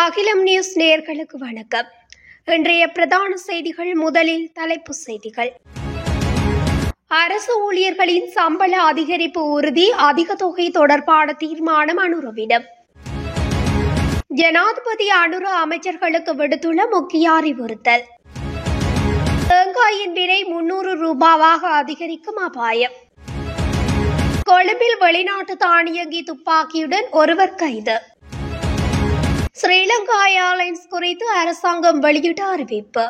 அகிலம் நியூஸ் நேயர்களுக்கு வணக்கம். இன்றைய பிரதான செய்திகள். முதலில் தலைப்புச் செய்திகள். அரசு ஊழியர்களின் சம்பள அதிகரிப்பு உறுதி, அதிக தொகை தொடர்பான தீர்மானம் அனுரவிடம். ஜனாதிபதி அனுர அமைச்சர்களுக்கு விடுத்துள்ள முக்கிய அறிவுறுத்தல். தேங்காயின் விலை 300 ரூபாவாக அதிகரிக்கும் அபாயம். கொழும்பில் வெளிநாட்டு தானியங்கி துப்பாக்கியுடன் ஒருவர் கைது. ஸ்ரீலங்கா ஏர்லைன்ஸ் குறித்து அரசாங்கம் வெளியிட்ட அறிவிப்பு.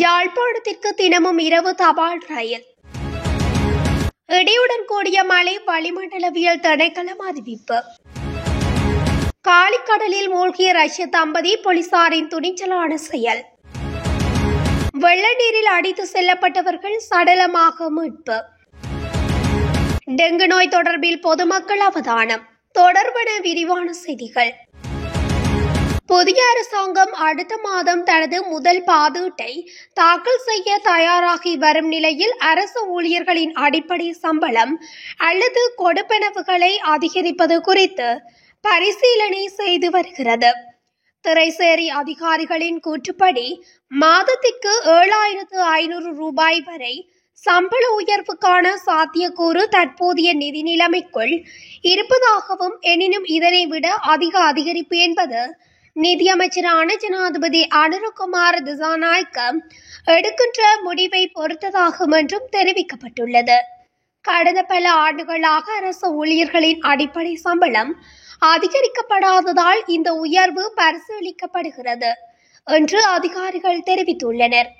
யாழ்ப்பாணத்திற்கு தினமும் இரவு தபால் ரயில். இடியுடன் கூடிய மழை, வளிமண்டலவியல் திணைக்களம் அறிவிப்பு. காலிக்கடலில் மூழ்கிய ரஷ்ய தம்பதி, போலீசாரின் துணிச்சலான செயல். வெள்ள நீரில் அடித்து செல்லப்பட்டவர்கள் சடலமாக மீட்பு. டெங்கு நோய் தொடர்பில் பொதுமக்கள் அவதானம். தொடர்பான விரிவான செய்திகள். புதிய அரசாங்கம் அடுத்த மாதம் தனது முதல் பாதீட்டை தாக்கல் செய்ய தயாராகி வரும் நிலையில் அரசு ஊழியர்களின் அடிப்படை சம்பளம் அல்லது கொடுப்பனவுகளை அதிகரிப்பது குறித்து பரிசீலனை செய்து வருகிறது. திரைசேரி அதிகாரிகளின் கூற்றுப்படி மாதத்திற்கு 7500 ரூபாய் வரை சம்பள உயர்வுக்கான சாத்தியக்கூறு தற்போதைய நிதி நிலைமைக்குள் இருப்பதாகவும், எனினும் இதனை விட அதிக அதிகரிப்பு என்பது நிதியமைச்சரான ஜனாதிபதி அனுரகுமார திசாநாயக்க எடுக்கின்ற முடிவை பொறுத்ததாகும் என்றும் தெரிவிக்கப்பட்டுள்ளது. கடந்த பல ஆண்டுகளாக அரசு ஊழியர்களின் அடிப்படை சம்பளம் அதிகரிக்கப்படாததால் இந்த உயர்வு பரிசீலிக்கப்படுகிறது என்று அதிகாரிகள் தெரிவித்துள்ளனர்.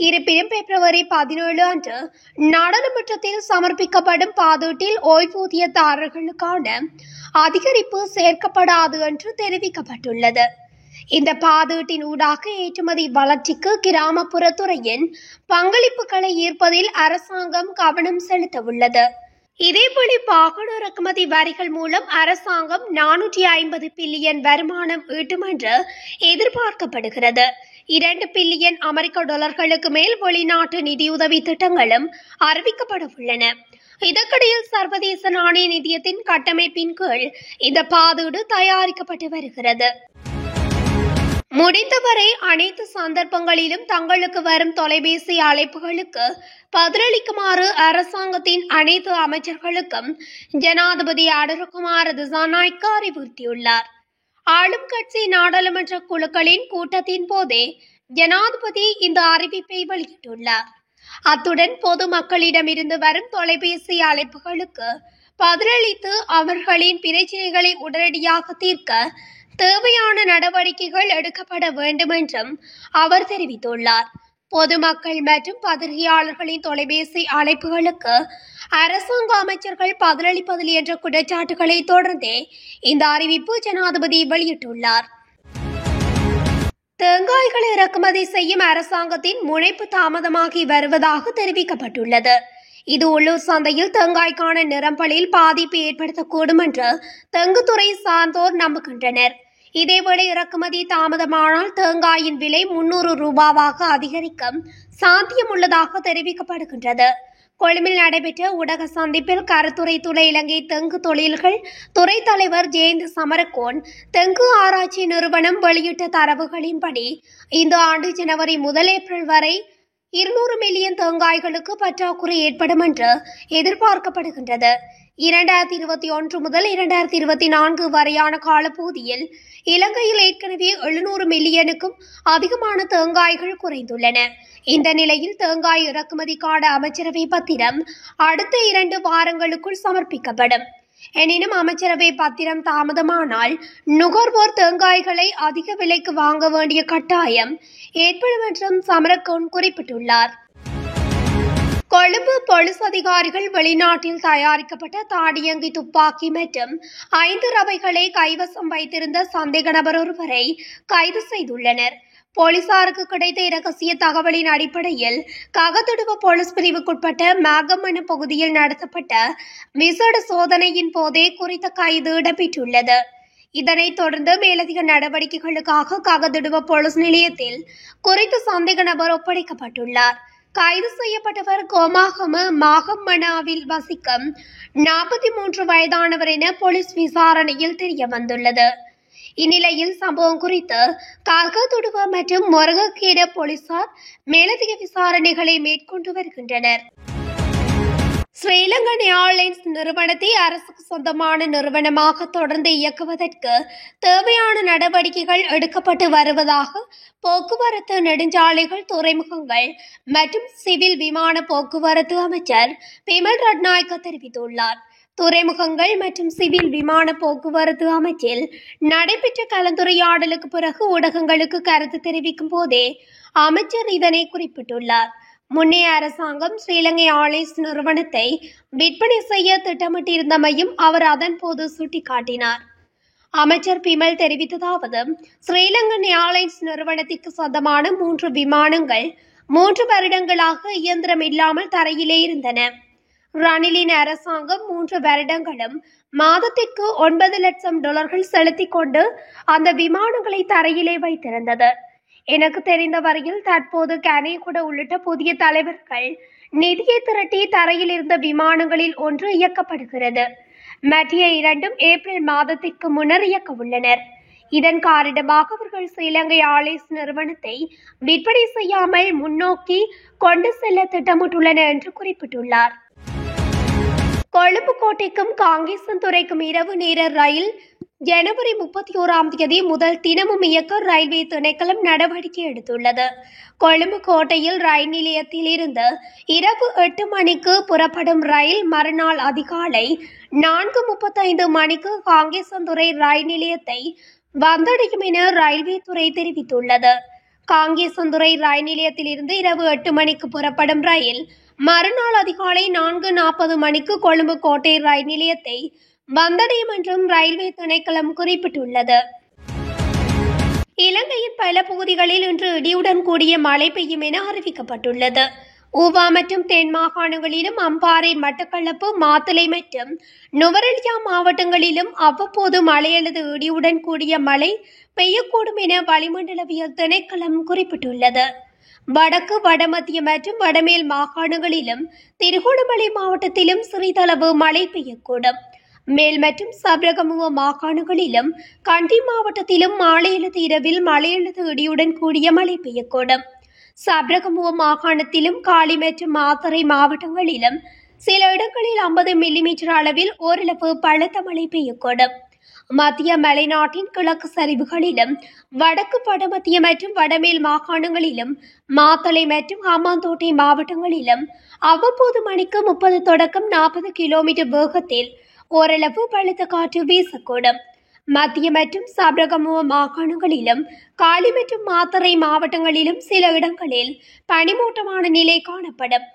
இருப்பினும் பிப்ரவரி 17 அன்று நாடாளுமன்றத்தில் சமர்ப்பிக்கப்படும் பாதீட்டில் ஓய்வூதியதாரர்களுக்கான அதிகரிப்பு சேர்க்கப்படாது என்று தெரிவிக்கப்பட்டுள்ளது. இந்த பாதீட்டின் ஊடாக ஏற்றுமதி வளர்ச்சிக்கு கிராமப்புற துறையின் பங்களிப்புகளை ஈர்ப்பதில் அரசாங்கம் கவனம் செலுத்த உள்ளது. இதேபோல வாகன இறக்குமதி வரிகள் மூலம் அரசாங்கம் 450 பில்லியன் வருமானம் ஈட்டும் என்று எதிர்பார்க்கப்படுகிறது. 2 பில்லியன் அமெரிக்க டாலர்களுக்கு மேல் வெளிநாட்டு நிதியுதவி திட்டங்களும் அறிவிக்கப்பட உள்ளன. இதற்கிடையில் சர்வதேச நாணய நிதியத்தின் கட்டமைப்பின் கீழ் இந்த பாதீடு தயாரிக்கப்பட்டு வருகிறது. முடிந்தவரை அனைத்து சந்தர்ப்பங்களிலும் தங்களுக்கு வரும் தொலைபேசி அழைப்புகளுக்கு பதிலளிக்குமாறு அரசாங்கத்தின் அனைத்து அமைச்சர்களுக்கும் ஜனாதிபதி அனுரகுமார திசாநாயக்க அறிவுறுத்தியுள்ளார். ஆளும் கட்சி நாடாளுமன்ற குழுக்களின் கூட்டத்தின் போதே ஜனாதிபதி இந்த அறிவிப்பை வெளியிட்டுள்ளார். அத்துடன் பொதுமக்களிடமிருந்து வரும் தொலைபேசி அழைப்புகளுக்கு பதிலளித்து அவர்களின் பிரச்சினைகளை உடனடியாக தீர்க்க தேவையான நடவடிக்கைகள் எடுக்கப்பட வேண்டும் என்றும் அவர் தெரிவித்துள்ளார். பொதுமக்கள் மற்றும் பத்திரிகையாளர்களின் தொலைபேசி அழைப்புகளுக்கு அரசாங்க அமைச்சர்கள் பதிலளிப்பதில்லை என்ற குற்றச்சாட்டுகளை தொடர்ந்தே இந்த அறிவிப்பு ஜனாதிபதி வெளியிட்டுள்ளார். தேங்காய்களை இறக்குமதி செய்யும் அரசாங்கத்தின் முனைப்பு தாமதமாகி வருவதாக தெரிவிக்கப்பட்டுள்ளது. இது உள்ளூர் சந்தையில் தேங்காய்க்கான நிரம்பலில் பாதிப்பு ஏற்படுத்தக்கூடும் என்று தெங்குத்துறை சார்ந்தோர் நம்புகின்றனர். இதேவேளை இறக்குமதி தாமதமானால் தேங்காயின் விலை 300 ரூபாவாக அதிகரிக்கும் சாத்தியம் உள்ளதாக தெரிவிக்கப்படுகின்றது. கொழும்பில் நடைபெற்ற ஊடக சந்திப்பில் கருத்துரை துளை இலங்கை தெங்கு தொழில்கள் துறை தலைவர் ஜெயந்த் சமரகோன் தெங்கு ஆராய்ச்சி நிறுவனம் வெளியிட்ட தரவுகளின்படி இந்த ஆண்டு ஜனவரி முதல் ஏப்ரல் வரை 200 மில்லியன் தேங்காய்களுக்கு பற்றாக்குறை ஏற்படும் என்று எதிர்பார்க்கப்படுகின்றது. 2021 முதல் 2024 வரையான காலப்பகுதியில் இலங்கையில் ஏற்கனவே 700 மில்லியனுக்கும் அதிகமான தேங்காய்கள் குறைந்துள்ளன. இந்த நிலையில் தேங்காய் இறக்குமதிக்கான அமைச்சரவை பத்திரம் அடுத்த 2 வாரங்களுக்குள் சமர்ப்பிக்கப்படும். எனினும் அமைச்சரவை பத்திரம் தாமதமானால் நுகர்வோர் தேங்காய்களை அதிக விலைக்கு வாங்க வேண்டிய கட்டாயம் ஏற்படும் என்றும் சமரகோன் குறிப்பிட்டுள்ளார். கொழும்பு போலீஸ் அதிகாரிகள் வெளிநாட்டில் தயாரிக்கப்பட்ட தானியங்கி துப்பாக்கி மற்றும் 5 ரவைகளை கைவசம் வைத்திருந்த சந்தேக நபர் ஒருவரை கைது செய்துள்ளனர். போலீசாருக்கு கிடைத்த இரகசிய தகவலின் அடிப்படையில் ககதுடுவ போலீஸ் பிரிவுக்குட்பட்ட மாகமன பகுதியில் நடத்தப்பட்ட விசேட சோதனையின் போதே குறித்த கைது இடம்பெற்றுள்ளது. இதனைத் தொடர்ந்து மேலதிக நடவடிக்கைகளுக்காக ககதுடுவ போலீஸ் நிலையத்தில் குறித்த சந்தேக நபர் ஒப்படைக்கப்பட்டுள்ளார். கைது செய்யப்பட்டவர் கோமாகம மாகம்மனாவில் வசிக்கும் 43 வயதானவர் என போலீஸ் விசாரணையில் தெரிய வந்துள்ளது. இந்நிலையில் சம்பவம் குறித்து காகதுடுவ மற்றும் மொரகக்கேட போலீசார் மேலதிக விசாரணைகளை மேற்கொண்டு வருகின்றனர். ஸ்ரீலங்கன் ஏர்லைன்ஸ் நிறுவனத்தை அரசுக்கு சொந்தமான நிறுவனமாக தொடர்ந்து இயக்குவதற்கு தேவையான நடவடிக்கைகள் எடுக்கப்பட்டு வருவதாக போக்குவரத்து, நெடுஞ்சாலைகள், துறைமுகங்கள் மற்றும் சிவில் விமான போக்குவரத்து அமைச்சர் பிமல் ரட்நாயக்க தெரிவித்துள்ளார். துறைமுகங்கள் மற்றும் சிவில் விமான போக்குவரத்து அமைச்சில் நடைபெற்ற கலந்துரையாடலுக்கு பிறகு ஊடகங்களுக்கு கருத்து தெரிவிக்கும் போதே அமைச்சர் இதனை குறிப்பிட்டுள்ளார். முன்னைய அரசாங்கம் ஸ்ரீலங்கை ஏர்லைன்ஸ் நிறுவனத்தை விற்பனை செய்ய திட்டமிட்டிருந்தமையும் அவர் அதன் போது சுட்டிக்காட்டினார். அமைச்சர் பிமல் தெரிவித்ததாவது, ஸ்ரீலங்கன் ஏர்லைன்ஸ் நிறுவனத்திற்கு சொந்தமான 3 விமானங்கள் 3 வருடங்களாக இயந்திரம் இல்லாமல் தரையிலே இருந்தன. ரணிலின் அரசாங்கம் 3 வருடங்களும் மாதத்திற்கு $9 லட்சம் செலுத்திக் கொண்டு அந்த விமானங்களை தரையிலே வைத்திருந்தது. எனக்கு தெரிந்த வரையில் தற்போது கனேகுட உள்ளிட்ட புதிய தலைவர்கள் நிதியை திரட்டி தரையில் இருந்த விமானங்களில் ஒன்று இயக்கப்படுகிறது. மற்ற 2 ஏப்ரல் மாதத்திற்கு முன்னர் இயக்க உள்ளனர். இதன் காரணமாக அவர்கள் ஸ்ரீலங்கை ஏர்லைன்ஸ் நிறுவனத்தை விற்பனை செய்யாமல் முன்னோக்கி கொண்டு செல்ல திட்டமிட்டுள்ளனர் என்று குறிப்பிட்டுள்ளார். கொழும்பு கோட்டைக்கும் காங்கேசன்துறைக்கும் இரவு நேர ரயில் ஜனவரி 31 முதல் தினமும் இயக்க ரயில்வே திணைக்களம் நடவடிக்கை எடுத்துள்ளது. கொழும்பு கோட்டையில் ரயில் நிலையத்தில் இருந்து இரவு 8 மணிக்கு புறப்படும் ரயில் மறுநாள் அதிகாலை 4:35 மணிக்கு காங்கேசன்துறை ரயில் நிலையத்தை வந்தடையும் என ரயில்வே துறை தெரிவித்துள்ளது. காங்கேசன்துறை ரயில் நிலையத்தில் இருந்து இரவு 8 மணிக்கு புறப்படும் ரயில் மறுநாள் அதிகாலை 4:40 மணிக்கு கொழும்பு கோட்டை ரயில் நிலையத்தை வந்தடையும் என்றும் ரயில்வே திணைக்களம் குறிப்பிட்டுள்ளது. இலங்கையின் பல பகுதிகளில் இன்று இடியுடன் கூடிய மழை பெய்யும் என அறிவிக்கப்பட்டுள்ளது. ஊவா மற்றும் தென் மாகாணங்களிலும், அம்பாறை, மட்டக்களப்பு, மாத்தளை மற்றும் நுவரெலியா மாவட்டங்களிலும் அவ்வப்போது மழை அல்லது இடியுடன் கூடிய மழை பெய்யக்கூடும் என வளிமண்டலவியல் திணைக்களம் குறிப்பிட்டுள்ளது. வடக்கு, வடமத்திய மற்றும் வடமேல் மாகாணங்களிலும், திருகோணமலை மாவட்டத்திலும் சிறிதளவு மழை பெய்யக்கூடும். மேல் மற்றும் சப்ரகமுவ மாகாணங்களிலும், கண்டி மாவட்டத்திலும் மாலை அல்லது இரவில் மழை அல்லது இடியுடன் கூடிய மழை பெய்யக்கூடும். சப்ரகமுவ மாகாணத்திலும், காலி மற்றும் மாத்தறை மாவட்டங்களிலும் சில இடங்களில் 50 மில்லிமீட்டர் அளவில் ஓரளவு பலத்த மழை பெய்யக்கூடும். மத்திய மலைநாட்டின் கிழக்கு சரிவுகளிலும், வடக்கு, வடமத்திய மற்றும் வடமேல் மாகாணங்களிலும், மாத்தளை மற்றும் ஹம்பாந்தோட்டை மாவட்டங்களிலும் அவ்வப்போது மணிக்கு 30 தொடக்கம் 40 கிலோமீட்டர் வேகத்தில் ஓரளவு பலத்த காற்று வீசக்கூடும். மத்திய மற்றும் சப்ரகமுவ மாகாணங்களிலும், காலி மற்றும் மாத்தறை மாவட்டங்களிலும் சில இடங்களில் பனிமூட்டமான நிலை காணப்படும்.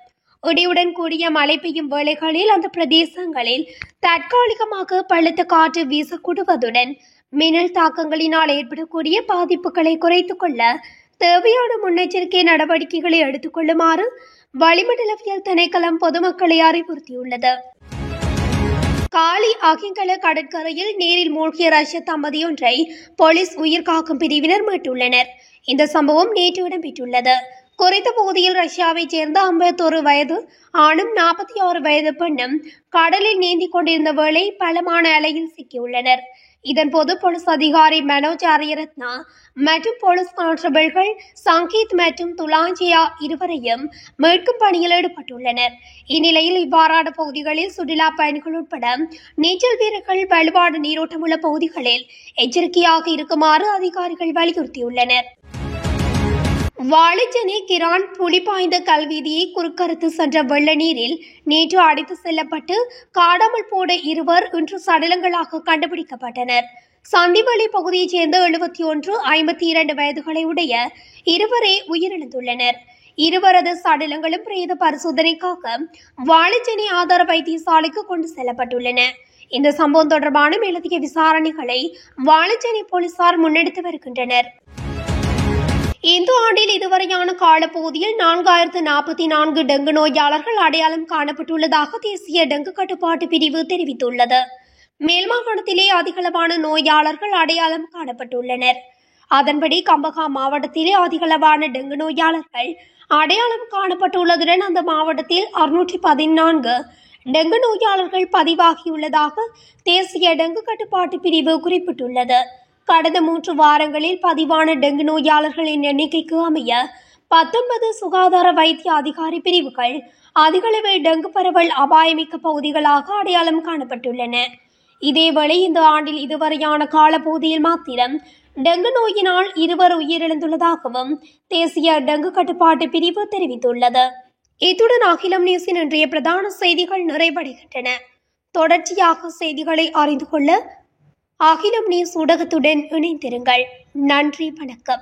இடியுடன் கூடிய மழை பெய்யும் வேளைகளில் அந்த பிரதேசங்களில் தற்காலிகமாக பலத்த காற்று வீசக்கூடுவதுடன் மின்னல் தாக்கங்களினால் ஏற்படக்கூடிய பாதிப்புகளை குறைத்துக் கொள்ள தேவையான முன்னெச்சரிக்கை நடவடிக்கைகளை எடுத்துக் கொள்ளுமாறு வளிமண்டலவியல் திணைக்களம் பொதுமக்களை அறிவுறுத்தியுள்ளது. காலி அகிங்கல கடற்கரையில் நீரில் மூழ்கிய ரஷ்ய தம்பதியொன்றை போலீஸ் உயிர்காக்கும் பிரிவினர் மீட்டுள்ளனர். இந்த சம்பவம் நேற்று இடம்பெற்றுள்ளது. குறித்த பகுதியில் ரஷ்யாவைச் சேர்ந்த 51 வயது ஆணும் 46 வயது பெண்ணும் கடலில் நீந்திக் கொண்டிருந்த வேளை பலமான அலையில் சிக்கியுள்ளனர். இதன்போது போலீஸ் அதிகாரி மனோஜ் ஆரியரத்னா மற்றும் போலீஸ் கான்ஸ்டபிள்கள் சங்கீத் மற்றும் துலாஞ்சியா இருவரையும் மீட்கும் பணியில் ஈடுபட்டுள்ளனர். இந்நிலையில் இவ்வாறான பகுதிகளில் சுற்றுலா பயணிகள் உட்பட நீச்சல் வீரர்கள் வலுவான நீரோட்டமுள்ள பகுதிகளில் எச்சரிக்கையாக இருக்குமாறு அதிகாரிகள் வலியுறுத்தியுள்ளனர். வாழைச்சேனை கிரான் புலிபாய்ந்த கல்வீதியை குறுக்கறுத்து சென்ற வெள்ள நீரில் நேற்று அடித்து செல்லப்பட்டு காணாமல் போன இருவர் இன்று சடலங்களாக கண்டுபிடிக்கப்பட்டனர். சந்திவெளி பகுதியைச் சேர்ந்த 71, 52 வயதுகளை உடைய இருவரே உயிரிழந்துள்ளனர். இருவரது சடலங்களும் பிரேத பரிசோதனைக்காக வாழைச்சேனை ஆதார வைத்தியசாலைக்கு கொண்டு செல்லப்பட்டுள்ளன. இந்த சம்பவம் தொடர்பான மேலதிக விசாரணைகளை வாழைச்சேனை போலீசார் முன்னெடுத்து வருகின்றனர். இந்த ஆண்டில் இதுவரையான காலப்பகுதியில் 4044 டெங்கு நோயாளர்கள் அடையாளம் காணப்பட்டுள்ளதாக தேசிய டெங்கு கட்டுப்பாட்டு பிரிவு தெரிவித்துள்ளது. மேல் மாகாணத்திலே அதிகளவான நோயாளர்கள் அடையாளம் காணப்பட்டுள்ளனர். அதன்படி கம்பஹா மாவட்டத்திலே அதிகளவான டெங்கு நோயாளர்கள் அடையாளம் காணப்பட்டுள்ளதுடன் அந்த மாவட்டத்தில் 614 டெங்கு நோயாளர்கள் பதிவாகியுள்ளதாக தேசிய டெங்கு கட்டுப்பாட்டு பிரிவு குறிப்பிட்டுள்ளது. கடந்த 3 வாரங்களில் பதிவான டெங்கு நோயாளர்களின் எண்ணிக்கைக்கு அமைய 19 சுகாதார வைத்திய அதிகாரி பிரிவுகள் அதிகளவில் டெங்கு பரவல் அபாயமிக்க பகுதிகளாக அடையாளம் காணப்பட்டுள்ளன. இதேவேளை இந்த ஆண்டில் இதுவரையான காலப்பகுதியில் மாத்திரம் டெங்கு நோயினால் 2 உயிரிழந்துள்ளதாகவும் தேசிய டெங்கு கட்டுப்பாட்டு பிரிவு தெரிவித்துள்ளது. இத்துடன் அகிலம் நியூஸின் இன்றைய பிரதான செய்திகள் நிறைவடைகின்றன. தொடர்ச்சியாக செய்திகளை அறிந்து கொள்ள அகிலம் நியூஸ் ஊடகத்துடன் இணைந்திருங்கள். நன்றி, வணக்கம்.